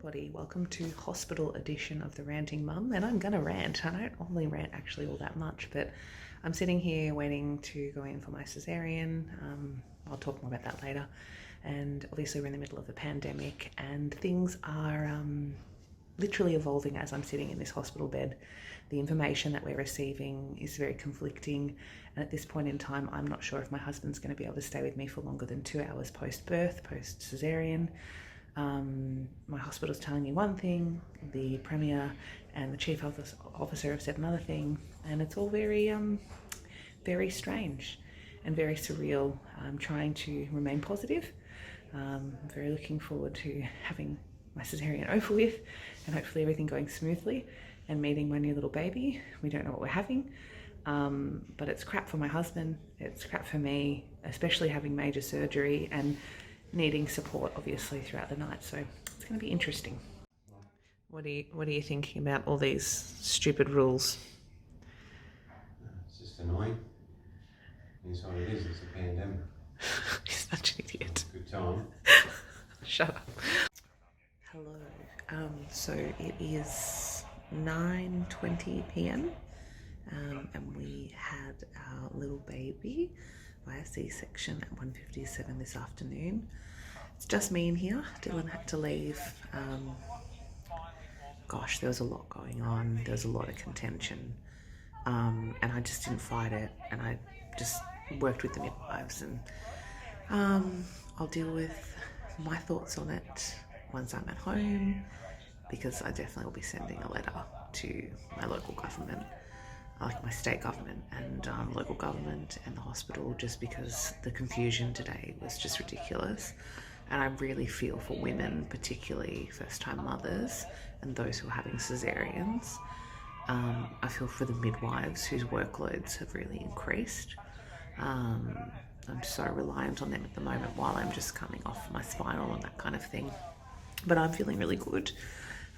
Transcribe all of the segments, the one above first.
everybody, welcome to hospital edition of the Ranting Mum. And I'm gonna rant. I don't normally rant actually all that much, but I'm sitting here waiting to go in for my cesarean. I'll talk more about that later. And obviously we're in the middle of the pandemic and things are literally evolving as I'm sitting in this hospital bed. The information that we're receiving is very conflicting, and at this point in time I'm not sure if my husband's going to be able to stay with me for longer than 2 hours post-birth, post-cesarean. My hospital's telling me one thing, the Premier and the Chief Officer have said another thing, and it's all very very strange and very surreal. I'm trying to remain positive. I'm very looking forward to having my cesarean over with and hopefully everything going smoothly and meeting my new little baby. We don't know what we're having, but it's crap for my husband, it's crap for me, especially having major surgery and needing support obviously throughout the night, so it's going to be interesting. What are you thinking about all these stupid rules? It's just annoying. It's what it is, it's a pandemic. He's such an idiot. Good time. Shut up. Hello. So it is 9:20 p.m. And we had our little baby via C-section at 1:57 this afternoon. It's just me in here. Dylan had to leave. Gosh, there was a lot going on. There was a lot of contention. And I just didn't fight it. And I just worked with the midwives. And I'll deal with my thoughts on it once I'm at home, because I definitely will be sending a letter to my local government, like my state government and local government and the hospital, just because the confusion today was just ridiculous. And I really feel for women, particularly first-time mothers and those who are having cesareans. I feel for the midwives whose workloads have really increased. I'm so reliant on them at the moment while I'm just coming off my spinal and that kind of thing. But I'm feeling really good.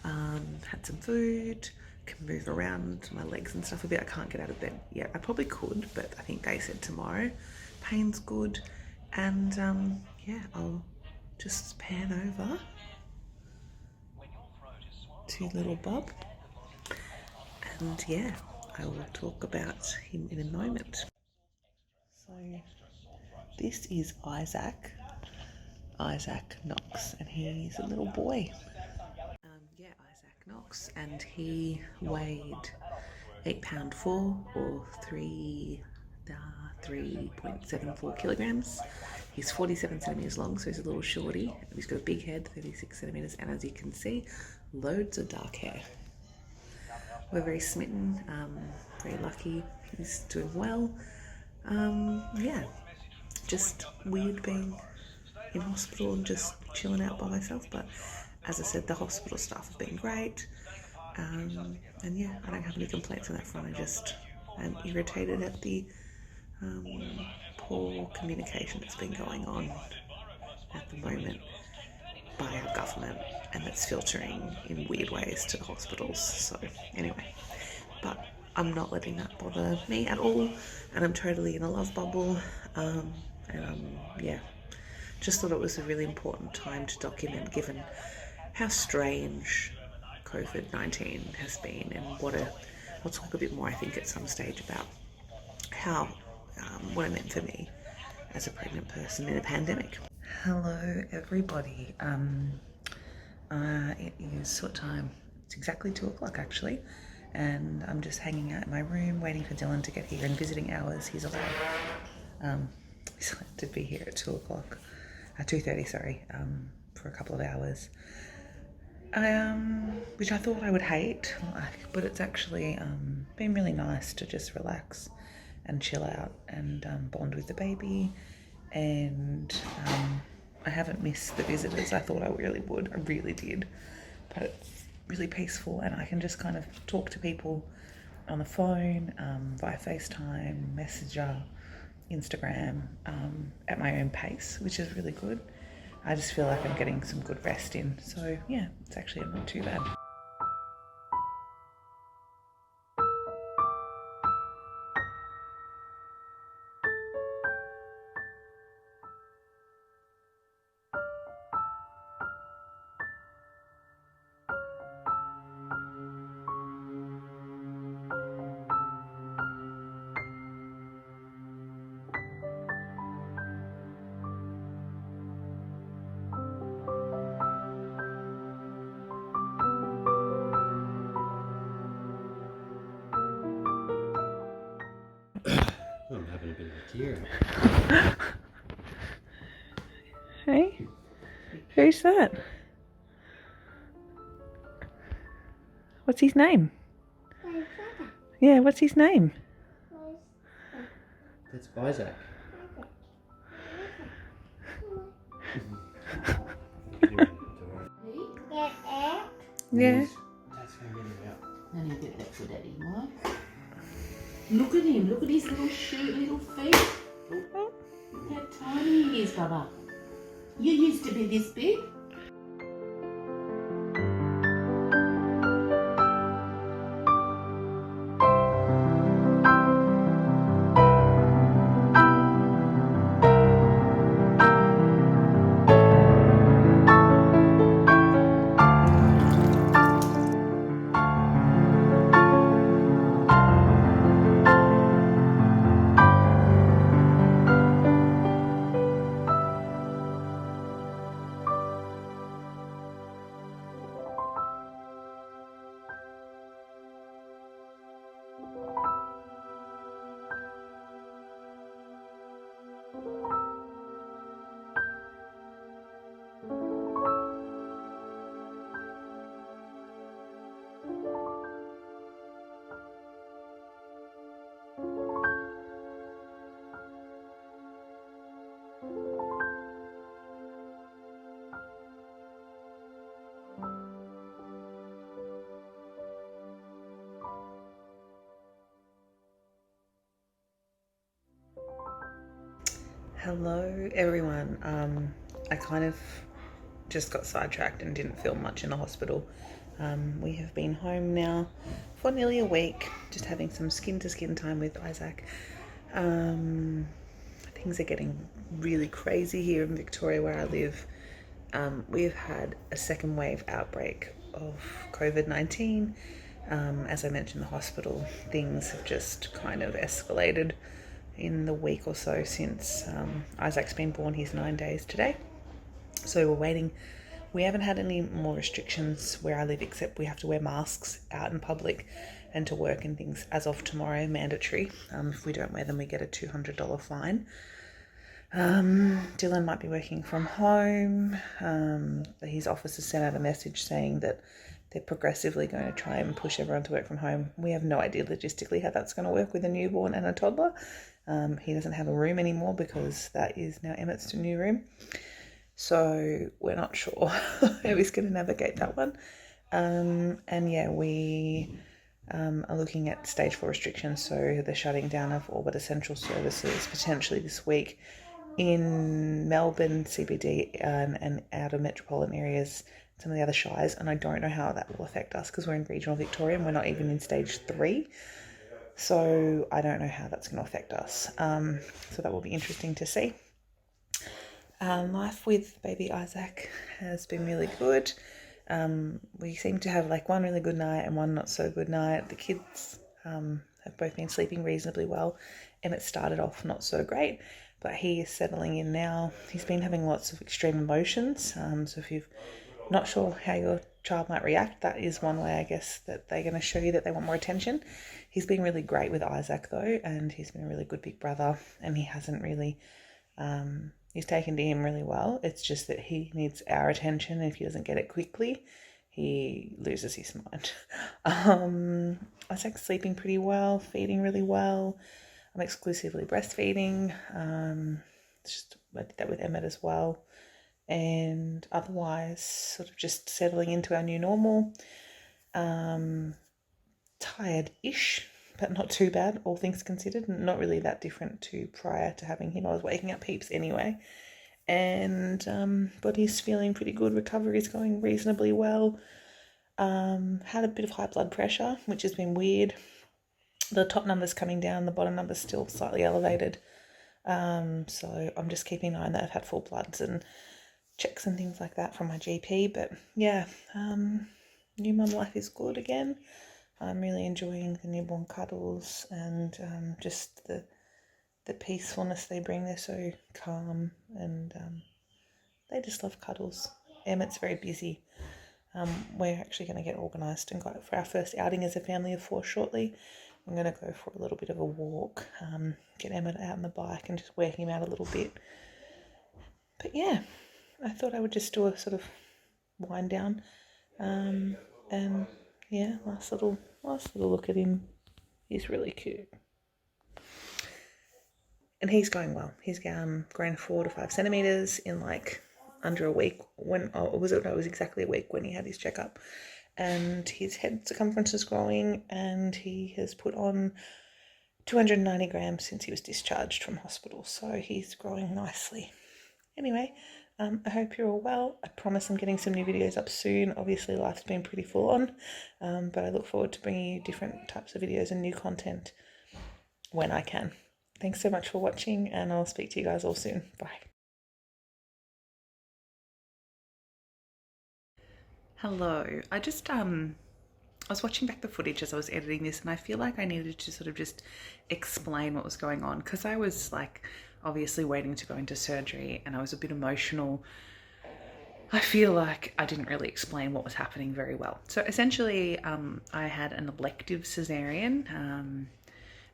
Had some food, can move around my legs and stuff a bit. I can't get out of bed yet. I probably could, but I think they said tomorrow. Pain's good. And yeah, I'll just pan over to little Bob. And yeah, I will talk about him in a moment. So this is Isaac Knox, and he's a little boy. Isaac Knox, and he weighed 8 pound 4 or 3.74 kilograms. He's 47 centimeters long, so he's a little shorty. He's got a big head, 36 centimeters, and as you can see, loads of dark hair. We're very smitten, very lucky. He's doing well. Yeah, just weird being in hospital and just chilling out by myself, but as I said, the hospital staff have been great, and yeah, I don't have any complaints on that front. I'm irritated at the poor communication that's been going on at the moment by our government, and it's filtering in weird ways to the hospitals. So anyway, but I'm not letting that bother me at all, and I'm totally in a love bubble. Yeah, just thought it was a really important time to document, given how strange COVID-19 has been, and I'll talk a bit more, I think, at some stage about how what it meant for me as a pregnant person in a pandemic. Hello, everybody. It is what time? It's exactly 2 o'clock actually, and I'm just hanging out in my room waiting for Dylan to get here. In visiting hours, he's allowed to be here at 2 o'clock, 2:30, sorry, for a couple of hours. Which I thought I would hate, but it's actually been really nice to just relax and chill out and bond with the baby. And I haven't missed the visitors. I thought I really would. I really did. But it's really peaceful, and I can just kind of talk to people on the phone, via FaceTime, Messenger, Instagram, at my own pace, which is really good. I just feel like I'm getting some good rest in. So yeah, it's actually not too bad. a bit of a tear. Hey? Who's that? What's his name? Yeah, what's his name? That's Isaac. Yeah. That's going to get him out. And he'll get that for Daddy, right? Look at him. Look at his little little feet. Oh. Look how tiny he is, Bubba. You used to be this big. Hello everyone. I kind of just got sidetracked and didn't film much in the hospital. We have been home now for nearly a week, just having some skin to skin time with Isaac. Things are getting really crazy here in Victoria where I live. We've had a second wave outbreak of COVID-19. As I mentioned, the hospital, things have just kind of escalated in the week or so since Isaac's been born. He's 9 days today. So we're waiting. We haven't had any more restrictions where I live, except we have to wear masks out in public and to work and things as of tomorrow, mandatory. If we don't wear them, we get a $200 fine. Dylan might be working from home. His office has sent out a message saying that they're progressively going to try and push everyone to work from home. We have no idea logistically how that's going to work with a newborn and a toddler. He doesn't have a room anymore because that is now Emmett's new room. So we're not sure how he's going to navigate that one. And yeah, we are looking at stage 4 restrictions. So the shutting down of all but essential services potentially this week in Melbourne, CBD, and outer metropolitan areas, some of the other shires. And I don't know how that will affect us because we're in regional Victoria and we're not even in stage 3. So I don't know how that's going to affect us. So that will be interesting to see. Life with baby Isaac has been really good. We seem to have like one really good night and one not so good night. The kids have both been sleeping reasonably well. Emmett started off not so great, but he is settling in now. He's been having lots of extreme emotions. So if you're not sure how your child might react, that is one way, I guess, that they're going to show you that they want more attention. He's been really great with Isaac though, and he's been a really good big brother, and he hasn't really, he's taken to him really well. It's just that he needs our attention, and if he doesn't get it quickly, he loses his mind. Isaac's sleeping pretty well, feeding really well. I'm exclusively breastfeeding. I did that with Emmett as well. And otherwise, sort of just settling into our new normal. Tired-ish, but not too bad, all things considered. Not really that different to prior to having him. I was waking up heaps anyway. And body's feeling pretty good. Recovery's going reasonably well. Had a bit of high blood pressure, which has been weird. The top number's coming down, the bottom number's still slightly elevated. So I'm just keeping an eye on that. I've had full bloods and checks and things like that from my GP. But yeah, new mum life is good again. I'm really enjoying the newborn cuddles and just the peacefulness they bring. They're so calm and they just love cuddles. Emmett's very busy. We're actually going to get organised and go for our first outing as a family of 4 shortly. I'm going to go for a little bit of a walk, get Emmett out on the bike and just wear him out a little bit. But yeah, I thought I would just do a sort of wind down. And yeah, nice little look at him. He's really cute. And he's going well. He's grown 4 to 5 centimeters in like under a week. It was exactly a week when he had his checkup. And his head circumference is growing, and he has put on 290 grams since he was discharged from hospital. So he's growing nicely. Anyway, I hope you're all well. I promise I'm getting some new videos up soon. Obviously, life's been pretty full on, but I look forward to bringing you different types of videos and new content when I can. Thanks so much for watching, and I'll speak to you guys all soon. Bye. Hello. I was watching back the footage as I was editing this, and I feel like I needed to sort of just explain what was going on, because I was like obviously waiting to go into surgery and I was a bit emotional. I feel like I didn't really explain what was happening very well. So essentially, I had an elective cesarean.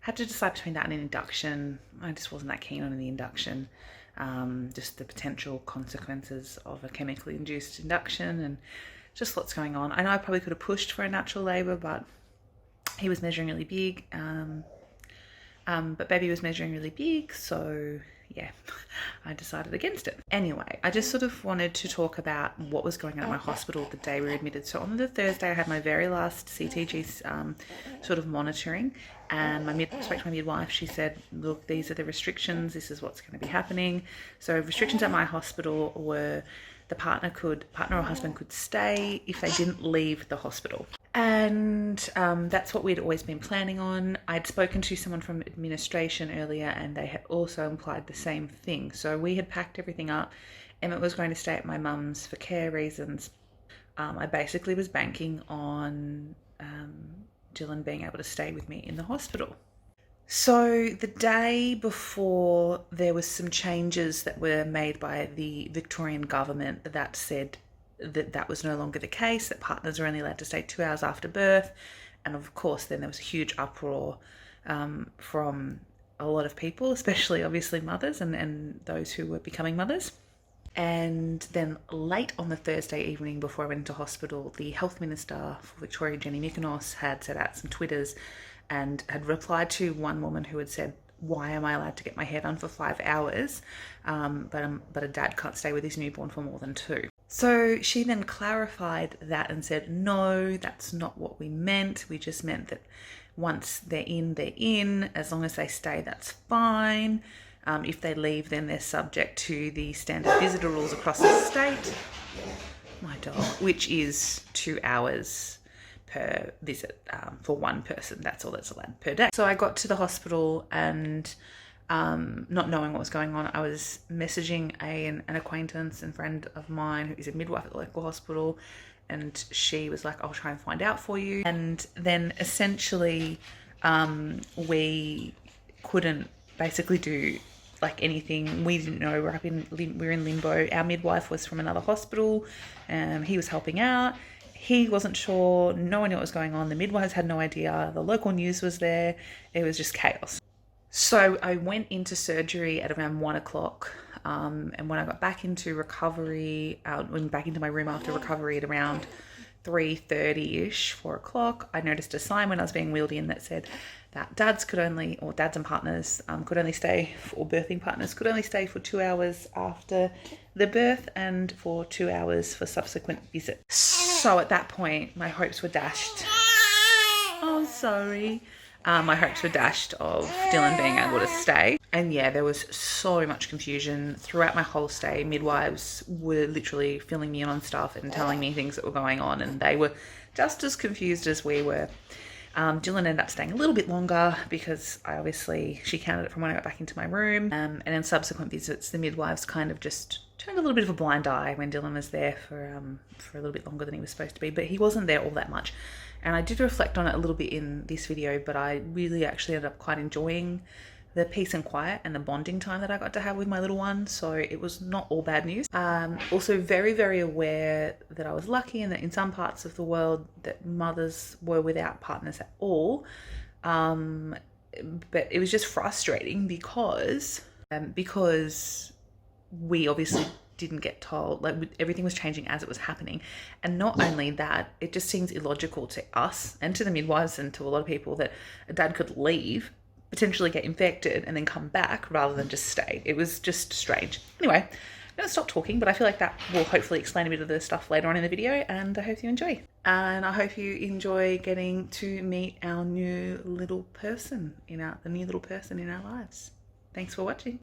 Had to decide between that and an induction. I just wasn't that keen on the induction. Just the potential consequences of a chemically induced induction and just lots going on. I know I probably could have pushed for a natural labour, but he was measuring really big. But baby was measuring really big, so yeah, I decided against it. Anyway, I just sort of wanted to talk about what was going on at my hospital the day we were admitted. So on the Thursday, I had my very last CTG sort of monitoring, and I spoke to my midwife. She said, look, these are the restrictions. This is what's going to be happening. So restrictions at my hospital were the partner or husband could stay if they didn't leave the hospital. And that's what we'd always been planning on. I'd spoken to someone from administration earlier, and they had also implied the same thing. So we had packed everything up. Emmett was going to stay at my mum's for care reasons. I basically was banking on Dylan being able to stay with me in the hospital. So the day before, there was some changes that were made by the Victorian government that said that was no longer the case, that partners are only allowed to stay 2 hours after birth. And of course, then there was a huge uproar from a lot of people, especially obviously mothers and those who were becoming mothers. And then late on the Thursday evening before I went into hospital, the health minister for Victoria, Jenny Mykonos, had set out some Twitters and had replied to one woman who had said, why am I allowed to get my hair done for 5 hours, but a dad can't stay with his newborn for more than 2? So she then clarified that and said, no, that's not what we meant. We just meant that once they're in. As long as they stay, that's fine. If they leave, then they're subject to the standard visitor rules across the state. My dog, which is 2 hours per visit for one person. That's all that's allowed per day. So I got to the hospital, and not knowing what was going on, I was messaging an acquaintance and friend of mine who is a midwife at the local hospital, and she was like, I'll try and find out for you. And then essentially we couldn't basically do like anything. We didn't know. We're in limbo. Our midwife was from another hospital. He was helping out. He wasn't sure. No one knew what was going on. The midwives had no idea. The local news was there. It was just chaos. So I went into surgery at around 1 o'clock. And when I got back into recovery, went back into my room after recovery at around 3:30ish, 4 o'clock, I noticed a sign when I was being wheeled in that said that dads and partners could only stay, or birthing partners could only stay for 2 hours after the birth and for 2 hours for subsequent visits. So at that point, my hopes were dashed. Oh, sorry. My hopes were dashed of Dylan being able to stay. And yeah, there was so much confusion throughout my whole stay. Midwives were literally filling me in on stuff and telling me things that were going on, and they were just as confused as we were. Dylan ended up staying a little bit longer because she counted it from when I got back into my room. And in subsequent visits, the midwives kind of just turned a little bit of a blind eye when Dylan was there for a little bit longer than he was supposed to be, but he wasn't there all that much. And I did reflect on it a little bit in this video, but I really actually ended up quite enjoying the peace and quiet and the bonding time that I got to have with my little one. So it was not all bad news. Also very, very aware that I was lucky and that in some parts of the world that mothers were without partners at all. But it was just frustrating because we obviously didn't get told, like everything was changing as it was happening. And not only that, it just seems illogical to us and to the midwives and to a lot of people that a dad could leave, potentially get infected, and then come back rather than just stay. It was just strange. Anyway, I'm going to stop talking, but I feel like that will hopefully explain a bit of the stuff later on in the video, and I hope you enjoy. And I hope you enjoy getting to meet our new little person the new little person in our lives. Thanks for watching.